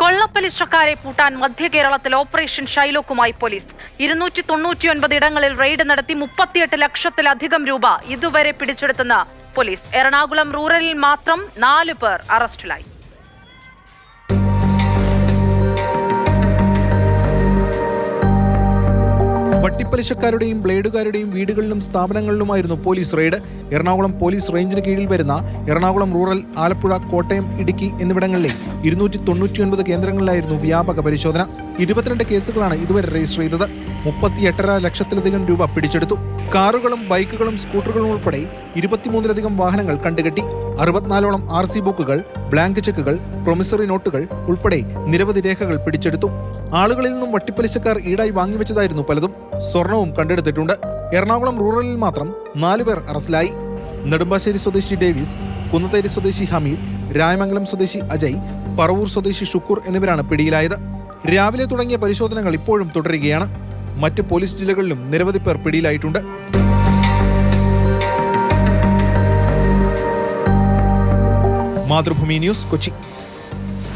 കൊള്ളപ്പലിശക്കാരെ പൂട്ടാൻ മധ്യ കേരളത്തിൽ ഓപ്പറേഷൻ ഷൈലോക്കുമായി പോലീസ് 299 ഇടങ്ങളിൽ റെയ്ഡ് നടത്തി 38 ലക്ഷത്തിലധികം രൂപ ഇതുവരെ പിടിച്ചെടുത്തെന്ന് പോലീസ്. എറണാകുളം റൂറലിൽ മാത്രം 4 പേർ അറസ്റ്റിലായി. വട്ടിപ്പലിശക്കാരുടെയും ബ്ലേഡുകാരുടെയും വീടുകളിലും സ്ഥാപനങ്ങളിലുമായിരുന്നു പോലീസ് റെയ്ഡ്. എറണാകുളം പോലീസ് റേഞ്ചിന് കീഴിൽ വരുന്ന എറണാകുളം റൂറൽ, ആലപ്പുഴ, കോട്ടയം, ഇടുക്കി എന്നിവിടങ്ങളിലെ 299 കേന്ദ്രങ്ങളിലായിരുന്നു വ്യാപക പരിശോധന. 22 കേസുകളാണ് ഇതുവരെ രജിസ്റ്റർ ചെയ്തത്. 38.5 ലക്ഷത്തിലധികം രൂപ പിടിച്ചെടുത്തു. കാറുകളും ബൈക്കുകളും സ്കൂട്ടറുകളും ഉൾപ്പെടെ 23ലധികം വാഹനങ്ങൾ കണ്ടുകെട്ടി. 64ഓളം RC ബുക്കുകൾ, ബ്ലാങ്ക് ചെക്കുകൾ, പ്രൊമിസറി നോട്ടുകൾ ഉൾപ്പെടെ നിരവധി രേഖകൾ പിടിച്ചെടുത്തു. ആളുകളിൽ നിന്നും വട്ടിപ്പലിശക്കാർ ഈടായി വാങ്ങിവെച്ചതായിരുന്നു പലതും. സ്വർണവും കണ്ടെടുത്തിട്ടുണ്ട്. എറണാകുളം റൂറലിൽ മാത്രം 4 പേർ അറസ്റ്റിലായി. നെടുമ്പാശ്ശേരി സ്വദേശി ഡേവിസ്, കുന്നത്തേരി സ്വദേശി ഹമീദ്, രായമംഗലം സ്വദേശി അജയ്, പറവൂർ സ്വദേശി ഷുക്കൂർ എന്നിവരാണ് പിടിയിലായത്. രാവിലെ തുടങ്ങിയ പരിശോധനകൾ ഇപ്പോഴും തുടരുകയാണ്. മറ്റ് പോലീസ് ജില്ലകളിലും നിരവധി പേർ പിടിയിലായിട്ടുണ്ട്. മാതൃഭൂമി ന്യൂസ്, കൊച്ചി.